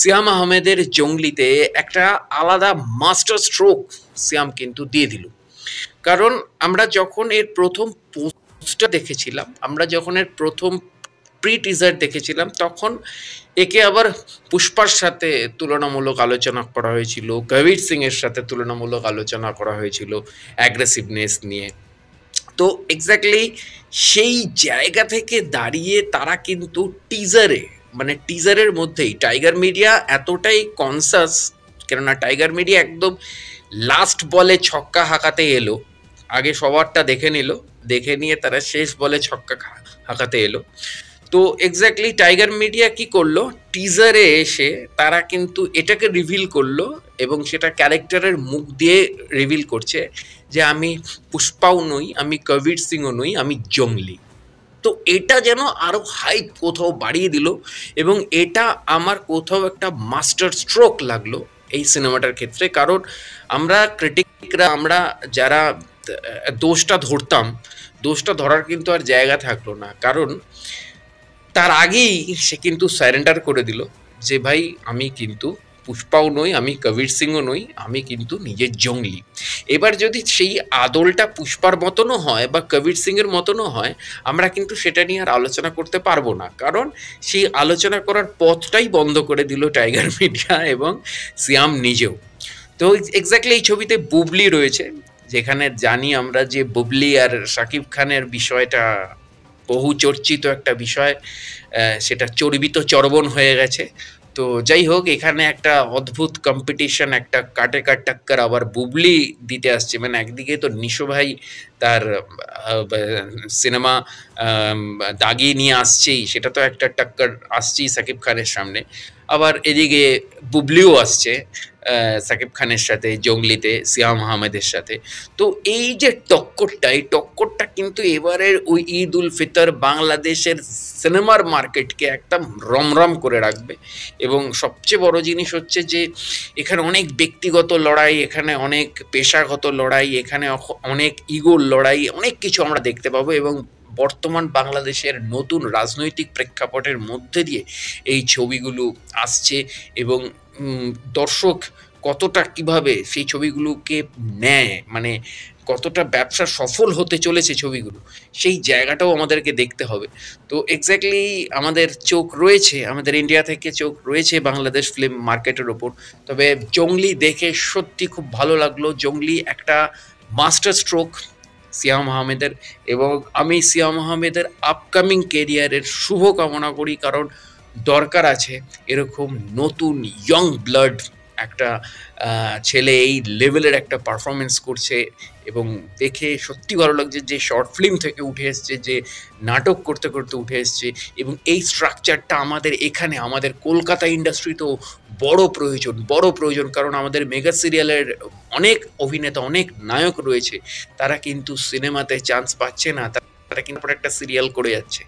সিয়াম আহমেদের জঙ্গলিতে একটা আলাদা মাস্টার স্ট্রোক সিয়াম কিন্তু দিয়ে দিল। কারণ আমরা যখন এর প্রথম পোস্টটা দেখেছিলাম, আমরা যখন এর প্রথম প্রি টিজার দেখেছিলাম, তখন একে আবার পুষ্পার সাথে তুলনামূলক আলোচনা করা হয়েছিল, কবির সিং এর সাথে তুলনামূলক আলোচনা করা হয়েছিল অ্যাগ্রেসিভনেস নিয়ে। তো এক্স্যাক্টলি সেই জায়গা থেকে দাঁড়িয়ে তারা কিন্তু টিজারের মধ্যেই টাইগার মিডিয়া এতটাই কনসাস, কেননা টাইগার মিডিয়া একদম লাস্ট বলে ছক্কা হাঁকাতে এলো, আগে সবারটা দেখে নিল, দেখে নিয়ে তারা শেষ বলে ছক্কা হাঁকাতে এলো। তো এক্স্যাক্টলি টাইগার মিডিয়া কি করলো, টিজারে এসে তারা কিন্তু এটাকে রিভিল করলো, এবং সেটা ক্যারেক্টারের মুখ দিয়ে রিভিল করছে যে আমি পুষ্পাও নই, আমি কবির সিংও নই, আমি জঙ্গলি। তো এটা যেন আরো হাইপ কোথাও বাড়িয়ে দিল, এবং এটা আমার কোথাও একটা মাস্টার স্ট্রোক লাগলো এই সিনেমাটার ক্ষেত্রে। কারণ আমরা ক্রিটিকরা, আমরা যারা দোষটা ধরতাম, দোষটা ধরার কিন্তু আর জায়গা থাকলো না। কারণ তার আগেই সে কিন্তু সারেন্ডার করে দিল যে ভাই আমি কিন্তু পুষ্পাও নই, আমি কবির সিংও নই, আমি কিন্তু নিজের জঙ্গলি। এবার যদি সেই আদলটা পুষ্পার মতনও হয় বা কবির সিংয়ের মতনও হয়, আমরা কিন্তু সেটা নিয়ে আর আলোচনা করতে পারবো না। কারণ সেই আলোচনা করার পথটাই বন্ধ করে দিল টাইগার মিডিয়া এবং সিয়াম নিজেও। তো এক্স্যাক্টলি এই ছবিতে বুবলি রয়েছে, যেখানে জানি আমরা যে বুবলি আর শাকিব খানের বিষয়টা বহু চর্চিত একটা বিষয়, সেটা চর্বিত চর্বণ হয়ে গেছে। তো যাই হোক, এখানে একটা অদ্ভুত কম্পিটিশন, একটা কাটে কাট টাক্কর আবার বুবলি দিতে আসছে। মানে একদিকে তো নিশো ভাই তার সিনেমা দাগিয়ে নিয়ে আসছেই, সেটা তো একটা টাক্কর আসছেই সাকিব খানের সামনে, আবার এদিকে বুবলিও আসছে সাকিব খানের সাথে জঙ্গলিতে সিয়াম আহমেদের সাথে। তো এই যে টক্করটা, এই টক্করটা কিন্তু এবারের ওই ঈদ উল ফিতর বাংলাদেশের সিনেমার মার্কেটকে একদম রমরম করে রাখবে। এবং সবচেয়ে বড় জিনিস হচ্ছে যে এখানে অনেক ব্যক্তিগত লড়াই, এখানে অনেক পেশাগত লড়াই, এখানে অনেক ইগোর লড়াই, অনেক কিছু আমরা দেখতে পাবো। এবং বর্তমান বাংলাদেশের নতুন রাজনৈতিক প্রেক্ষাপটের মধ্যে দিয়ে এই ছবিগুলো আসছে, এবং দর্শক কতটা কিভাবে সেই ছবিগুলোকে নেয়, মানে কতটা ব্যবসা সফল হতে চলেছে ছবিগুলো, সেই জায়গাটাও আমাদেরকে দেখতে হবে। তো এক্স্যাক্টলি আমাদের চোখ রয়েছে, আমাদের ইন্ডিয়া থেকে চোখ রয়েছে বাংলাদেশ ফিল্ম মার্কেটের ওপর। তবে জঙ্গলি দেখে সত্যি খুব ভালো লাগলো। জঙ্গলি একটা মাস্টার স্ট্রোক সিয়াম আহমেদের, এবং আমি সিয়াম আহমেদের আপকামিং কেরিয়ারের শুভ কামনা করি। কারণ দরকার আছে এরকম নতুন ইয়ং ব্লাড একটা ছেলে এই লেভেলের একটা পারফরমেন্স করছে, এবং দেখে সত্যি ভালো লাগছে যে শর্ট ফিল্ম থেকে উঠে এসছে, যে নাটক করতে করতে উঠে এসছে। এবং এই স্ট্রাকচারটা আমাদের এখানে, আমাদের কলকাতা ইন্ডাস্ট্রিতেও বড় প্রয়োজন। কারণ আমাদের মেগা সিরিয়ালের অনেক অভিনেতা, অনেক নায়ক রয়েছে, তারা কিন্তু সিনেমাতে চান্স পাচ্ছে না, তারা কিন্তু একটা সিরিয়াল করে যাচ্ছে।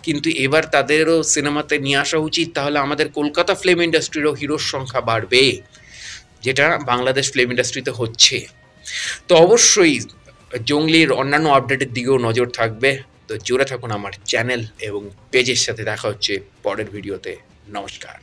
কিন্তু এবার তাদেরও সিনেমাতে নিয়ে আসা উচিত, তাহলে আমাদের কলকাতা ফিল্ম ইন্ডাস্ট্রিরও হিরোর সংখ্যা বাড়বে, যেটা বাংলাদেশ ফিল্ম ইন্ডাস্ট্রিতে হচ্ছে। তো অবশ্যই জঙ্গলির অন্যান্য আপডেটের দিকেও নজর থাকবে। তো জুড়ে থাকুন আমার চ্যানেল এবং পেজের সাথে। দেখা হচ্ছে পরের ভিডিওতে। নমস্কার।